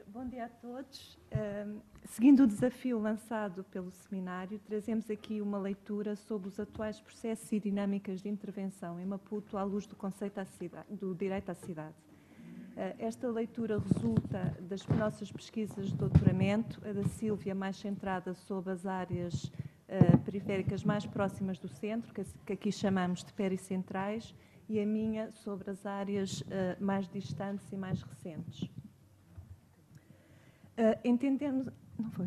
Bom dia a todos. Seguindo o desafio lançado pelo seminário, trazemos aqui uma leitura sobre os atuais processos e dinâmicas de intervenção em Maputo à luz do conceito do direito à cidade. Esta leitura resulta das nossas pesquisas de doutoramento, a da Sílvia mais centrada sobre as áreas periféricas mais próximas do centro, que aqui chamamos de pericentrais, e a minha sobre as áreas mais distantes e mais recentes. Entendemos... Não foi?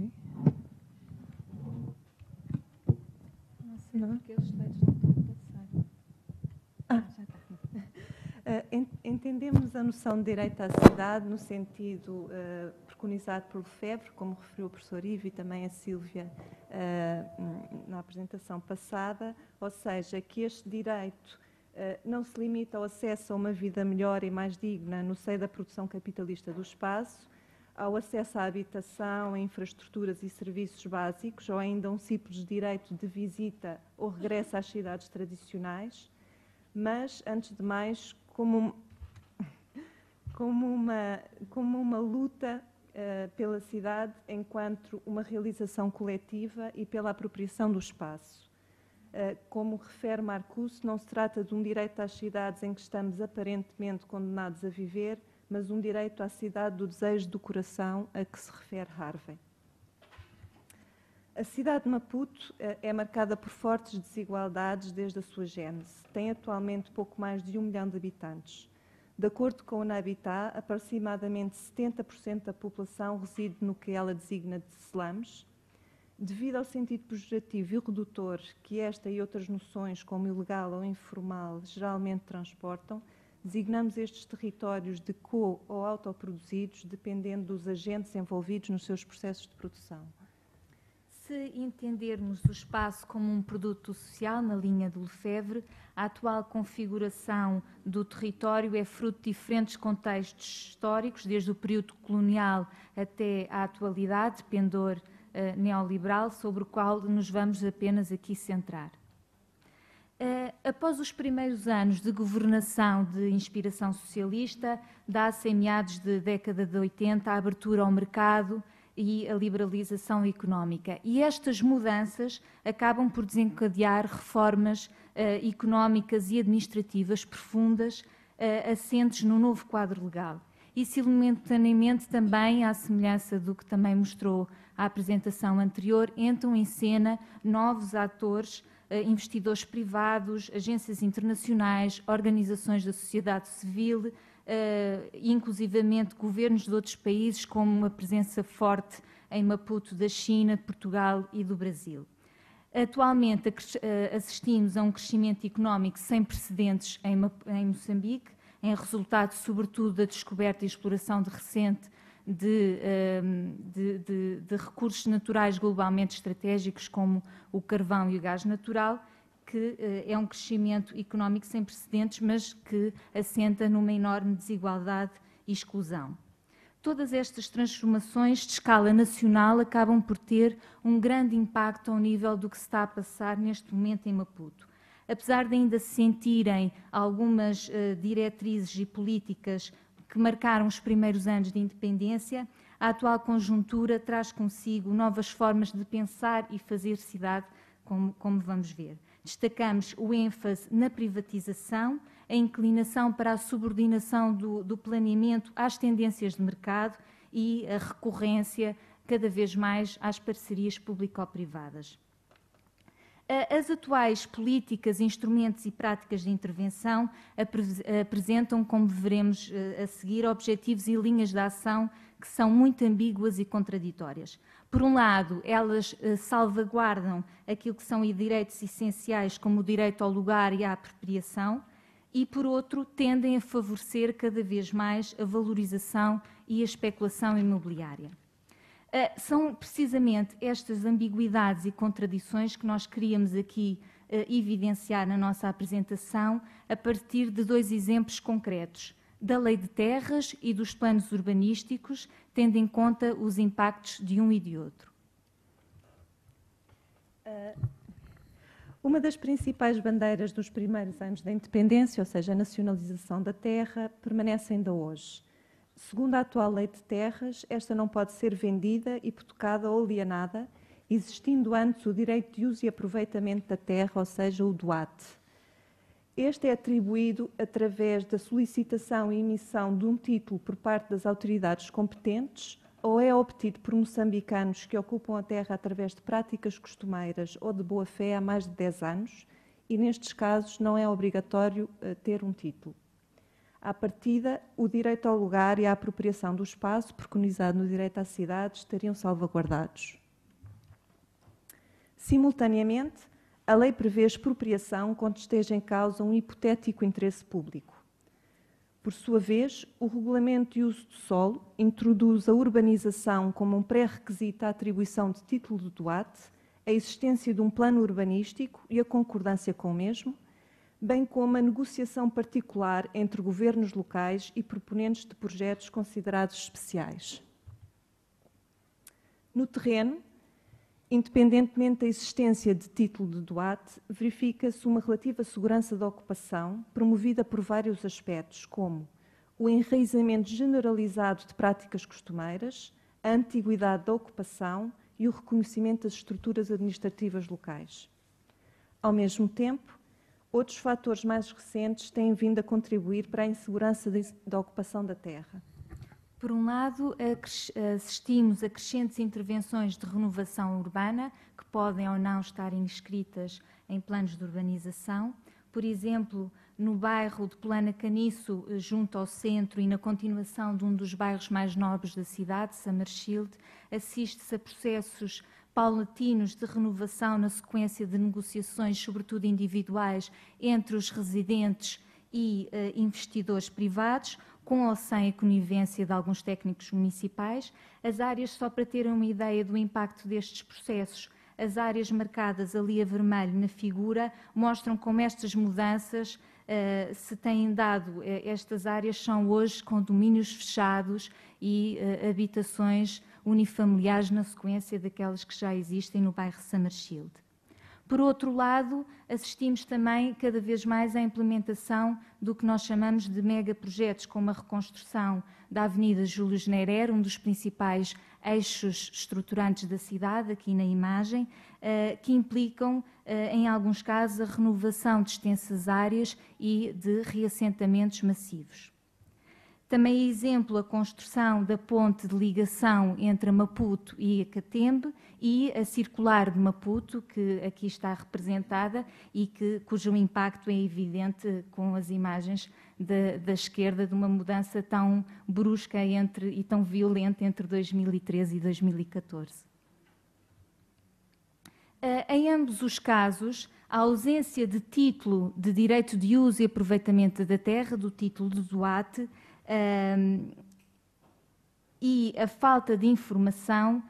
Não sei porque os slides não estão a passar. Já está. Entendemos a noção de direito à cidade no sentido preconizado pelo Lefebvre, como referiu o professor Ivo e também a Sílvia na apresentação passada, ou seja, que este direito não se limita ao acesso a uma vida melhor e mais digna no seio da produção capitalista do espaço, ao acesso à habitação, a infraestruturas e serviços básicos, ou ainda um simples direito de visita ou regresso às cidades tradicionais, mas, antes de mais, como uma luta pela cidade enquanto uma realização coletiva e pela apropriação do espaço. Como refere Marcuse, não se trata de um direito às cidades em que estamos aparentemente condenados a viver, mas um direito à cidade do desejo do coração, a que se refere Harvey. A cidade de Maputo é marcada por fortes desigualdades desde a sua gênese. Tem atualmente pouco mais de 1 milhão de habitantes. De acordo com o Habitat, aproximadamente 70% da população reside no que ela designa de slums. Devido ao sentido pejorativo e redutor que esta e outras noções, como ilegal ou informal, geralmente transportam, designamos estes territórios de co- ou autoproduzidos, dependendo dos agentes envolvidos nos seus processos de produção. Se entendermos o espaço como um produto social, na linha do Lefebvre, a atual configuração do território é fruto de diferentes contextos históricos, desde o período colonial até à atualidade, pendor neoliberal, sobre o qual nos vamos apenas aqui centrar. Após os primeiros anos de governação de inspiração socialista, dá-se em meados da década de 80 a abertura ao mercado e a liberalização económica. E estas mudanças acabam por desencadear reformas económicas e administrativas profundas, assentes no novo quadro legal. E simultaneamente também, à semelhança do que também mostrou a apresentação anterior, entram em cena novos atores, investidores privados, agências internacionais, organizações da sociedade civil, inclusivamente governos de outros países, como uma presença forte em Maputo da China, de Portugal e do Brasil. Atualmente assistimos a um crescimento económico sem precedentes em Moçambique, em resultado sobretudo da descoberta e exploração recente de recursos naturais globalmente estratégicos, como o carvão e o gás natural, que é um crescimento económico sem precedentes, mas que assenta numa enorme desigualdade e exclusão. Todas estas transformações de escala nacional acabam por ter um grande impacto ao nível do que se está a passar neste momento em Maputo. Apesar de ainda se sentirem algumas diretrizes e políticas que marcaram os primeiros anos de independência, a atual conjuntura traz consigo novas formas de pensar e fazer cidade, como vamos ver. Destacamos o ênfase na privatização, a inclinação para a subordinação do planeamento às tendências de mercado e a recorrência cada vez mais às parcerias público-privadas. As atuais políticas, instrumentos e práticas de intervenção apresentam, como veremos a seguir, objetivos e linhas de ação que são muito ambíguas e contraditórias. Por um lado, elas salvaguardam aquilo que são direitos essenciais, como o direito ao lugar e à apropriação, e, por outro, tendem a favorecer cada vez mais a valorização e a especulação imobiliária. São precisamente estas ambiguidades e contradições que nós queríamos aqui evidenciar na nossa apresentação a partir de dois exemplos concretos, da Lei de Terras e dos planos urbanísticos, tendo em conta os impactos de um e de outro. Uma das principais bandeiras dos primeiros anos da independência, ou seja, a nacionalização da terra, permanece ainda hoje. Segundo a atual Lei de Terras, esta não pode ser vendida, hipotecada ou alienada, existindo antes o direito de uso e aproveitamento da terra, ou seja, o DOAT. Este é atribuído através da solicitação e emissão de um título por parte das autoridades competentes ou é obtido por moçambicanos que ocupam a terra através de práticas costumeiras ou de boa-fé há mais de 10 anos e, nestes casos, não é obrigatório ter um título. À partida, o direito ao lugar e à apropriação do espaço, preconizado no direito à cidade, estariam salvaguardados. Simultaneamente, a lei prevê expropriação quando esteja em causa um hipotético interesse público. Por sua vez, o Regulamento de Uso do Solo introduz a urbanização como um pré-requisito à atribuição de título de DOAT, a existência de um plano urbanístico e a concordância com o mesmo, bem como a negociação particular entre governos locais e proponentes de projetos considerados especiais. No terreno, independentemente da existência de título de DOAT, verifica-se uma relativa segurança da ocupação, promovida por vários aspectos, como o enraizamento generalizado de práticas costumeiras, a antiguidade da ocupação e o reconhecimento das estruturas administrativas locais. Ao mesmo tempo, outros fatores mais recentes têm vindo a contribuir para a insegurança da ocupação da terra. Por um lado, assistimos a crescentes intervenções de renovação urbana, que podem ou não estar inscritas em planos de urbanização. Por exemplo, no bairro de Plana Caniço, junto ao centro e na continuação de um dos bairros mais nobres da cidade, Summershield, assiste-se a processos paulatinos de renovação na sequência de negociações, sobretudo individuais, entre os residentes e investidores privados, com ou sem a conivência de alguns técnicos municipais. As áreas, só para terem uma ideia do impacto destes processos, as áreas marcadas ali a vermelho na figura mostram como estas mudanças se têm dado. Estas áreas são hoje condomínios fechados e habitações unifamiliares na sequência daquelas que já existem no bairro Summershield. Por outro lado, assistimos também cada vez mais à implementação do que nós chamamos de megaprojetos, como a reconstrução da Avenida Júlio Nyerere, um dos principais eixos estruturantes da cidade, aqui na imagem, que implicam, em alguns casos, a renovação de extensas áreas e de reassentamentos massivos. Também é exemplo a construção da ponte de ligação entre Maputo e Catembe e a circular de Maputo, que aqui está representada e cujo impacto é evidente com as imagens da esquerda, de uma mudança tão brusca e tão violenta entre 2013 e 2014. Em ambos os casos, a ausência de título de direito de uso e aproveitamento da terra, do título de DOAT, e a falta de informação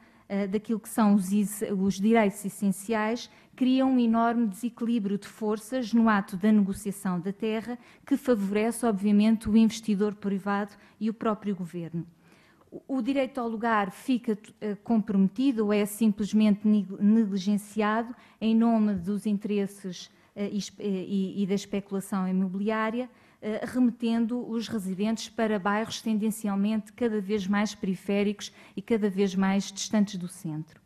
daquilo que são os direitos essenciais criam um enorme desequilíbrio de forças no ato da negociação da terra, que favorece, obviamente, o investidor privado e o próprio governo. O direito ao lugar fica comprometido ou é simplesmente negligenciado em nome dos interesses e da especulação imobiliária, remetendo os residentes para bairros tendencialmente cada vez mais periféricos e cada vez mais distantes do centro.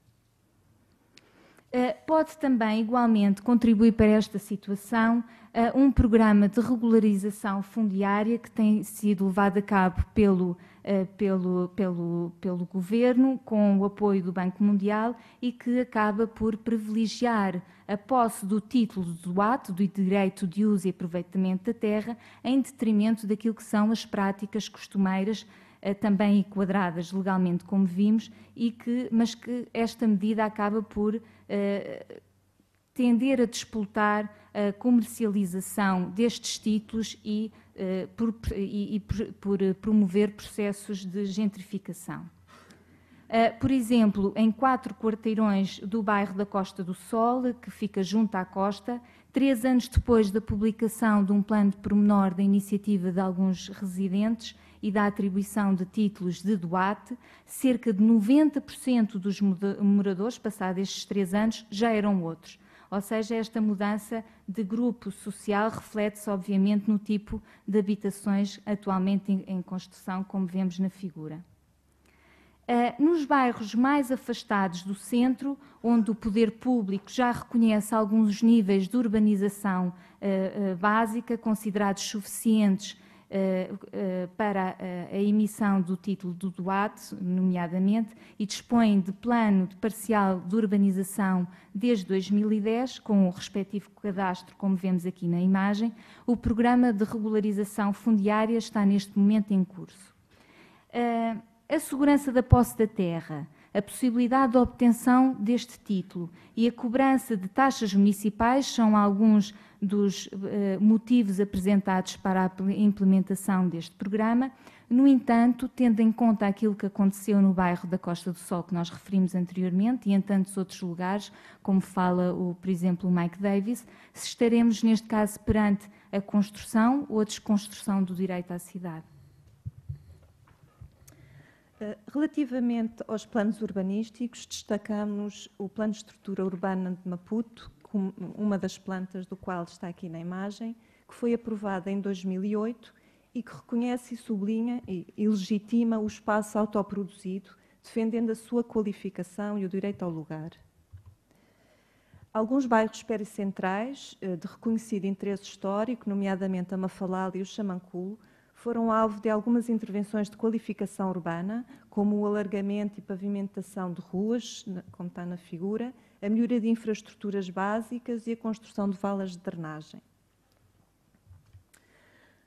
Pode também, igualmente, contribuir para esta situação um programa de regularização fundiária que tem sido levado a cabo pelo Governo, com o apoio do Banco Mundial, e que acaba por privilegiar a posse do título do DOAT, do direito de uso e aproveitamento da terra, em detrimento daquilo que são as práticas costumeiras, também enquadradas legalmente, como vimos, mas que esta medida acaba por tender a despoltar a comercialização destes títulos e por promover processos de gentrificação. Por exemplo, em 4 quarteirões do bairro da Costa do Sol, que fica junto à costa, 3 anos depois da publicação de um plano de pormenor da iniciativa de alguns residentes e da atribuição de títulos de DOAT, cerca de 90% dos moradores, passados estes 3 anos, já eram outros. Ou seja, esta mudança de grupo social reflete-se, obviamente, no tipo de habitações atualmente em construção, como vemos na figura. Nos bairros mais afastados do centro, onde o poder público já reconhece alguns níveis de urbanização básica, considerados suficientes para a emissão do título do DUAT, nomeadamente, e dispõe de plano de parcial de urbanização desde 2010, com o respectivo cadastro, como vemos aqui na imagem, o programa de regularização fundiária está neste momento em curso. A segurança da posse da terra, a possibilidade de obtenção deste título e a cobrança de taxas municipais são alguns dos motivos apresentados para a implementação deste programa. No entanto, tendo em conta aquilo que aconteceu no bairro da Costa do Sol, que nós referimos anteriormente, e em tantos outros lugares, como fala, por exemplo, o Mike Davis, se estaremos, neste caso, perante a construção ou a desconstrução do direito à cidade. Relativamente aos planos urbanísticos, destacamos o Plano de Estrutura Urbana de Maputo, como uma das plantas do qual está aqui na imagem, que foi aprovada em 2008 e que reconhece e sublinha e legitima o espaço autoproduzido, defendendo a sua qualificação e o direito ao lugar. Alguns bairros pericentrais, de reconhecido interesse histórico, nomeadamente a Mafalala e o Xamanculo, foram alvo de algumas intervenções de qualificação urbana, como o alargamento e pavimentação de ruas, como está na figura, a melhoria de infraestruturas básicas e a construção de valas de drenagem.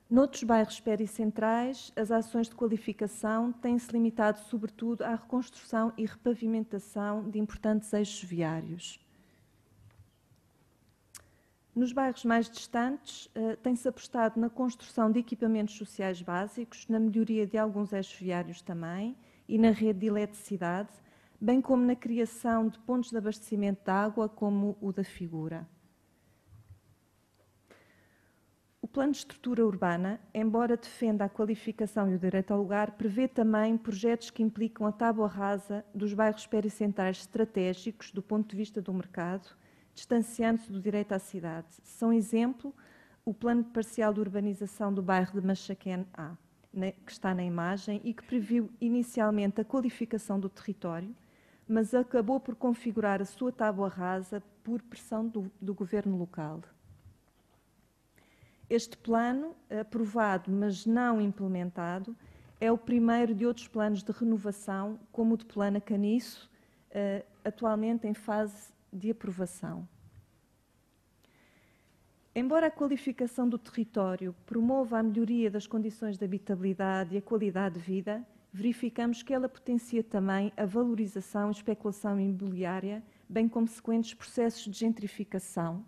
Noutros bairros pericentrais, as ações de qualificação têm-se limitado sobretudo à reconstrução e repavimentação de importantes eixos viários. Nos bairros mais distantes, tem-se apostado na construção de equipamentos sociais básicos, na melhoria de alguns eixos viários também e na rede de eletricidade, bem como na criação de pontos de abastecimento de água, como o da figura. O Plano de Estrutura Urbana, embora defenda a qualificação e o direito ao lugar, prevê também projetos que implicam a tábua rasa dos bairros pericentrais estratégicos do ponto de vista do mercado, distanciando-se do direito à cidade. São exemplo o plano parcial de urbanização do bairro de Machaquén A, que está na imagem e que previu inicialmente a qualificação do território, mas acabou por configurar a sua tábua rasa por pressão do governo local. Este plano, aprovado mas não implementado, é o primeiro de outros planos de renovação, como o de Plana Caniço, atualmente em fase de aprovação. Embora a qualificação do território promova a melhoria das condições de habitabilidade e a qualidade de vida, verificamos que ela potencia também a valorização e especulação imobiliária, bem como sequentes processos de gentrificação.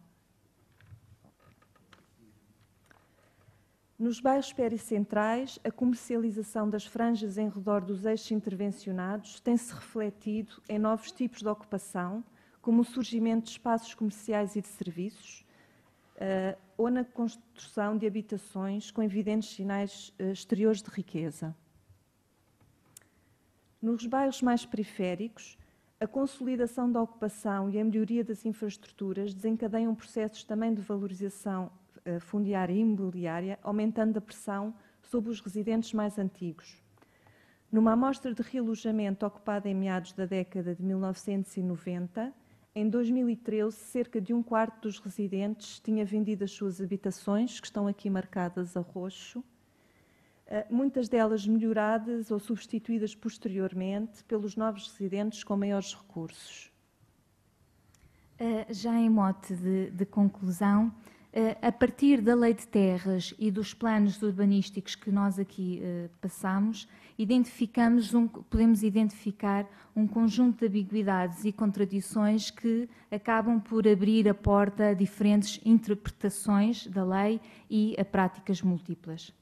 Nos bairros pericentrais, a comercialização das franjas em redor dos eixos intervencionados tem-se refletido em novos tipos de ocupação, como o surgimento de espaços comerciais e de serviços, ou na construção de habitações com evidentes sinais exteriores de riqueza. Nos bairros mais periféricos, a consolidação da ocupação e a melhoria das infraestruturas desencadeiam processos também de valorização fundiária e imobiliária, aumentando a pressão sobre os residentes mais antigos. Numa amostra de realojamento ocupada em meados da década de 1990, em 2013, cerca de um quarto dos residentes tinha vendido as suas habitações, que estão aqui marcadas a roxo, muitas delas melhoradas ou substituídas posteriormente pelos novos residentes com maiores recursos. Já em mote de conclusão, a partir da Lei de Terras e dos planos urbanísticos que nós aqui passamos, podemos identificar um conjunto de ambiguidades e contradições que acabam por abrir a porta a diferentes interpretações da lei e a práticas múltiplas.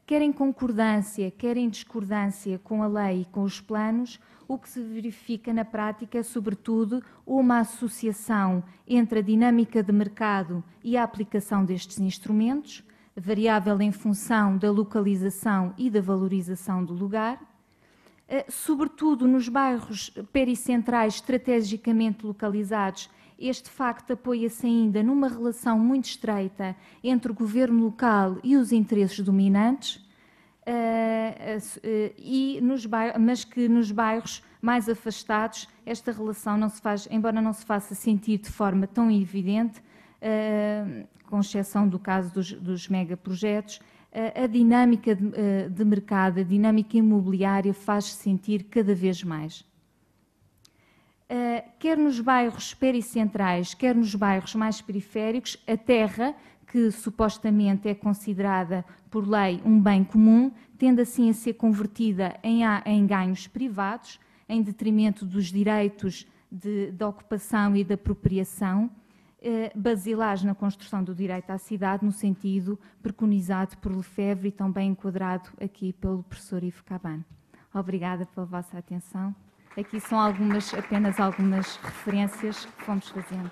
Quer em concordância, quer em discordância com a lei e com os planos, o que se verifica na prática é, sobretudo, uma associação entre a dinâmica de mercado e a aplicação destes instrumentos, variável em função da localização e da valorização do lugar, sobretudo nos bairros pericentrais estrategicamente localizados. este facto apoia-se ainda numa relação muito estreita entre o governo local e os interesses dominantes, mas que nos bairros mais afastados esta relação não se faz, embora não se faça sentir de forma tão evidente, com exceção do caso dos megaprojetos, a dinâmica de mercado, a dinâmica imobiliária faz-se sentir cada vez mais. Quer nos bairros pericentrais, quer nos bairros mais periféricos, a terra, que supostamente é considerada por lei um bem comum, tende assim a ser convertida em ganhos privados, em detrimento dos direitos de ocupação e de apropriação, basilares na construção do direito à cidade, no sentido preconizado por Lefebvre e também enquadrado aqui pelo professor Ivo Cabane. Obrigada pela vossa atenção. Aqui são apenas algumas referências que fomos fazendo.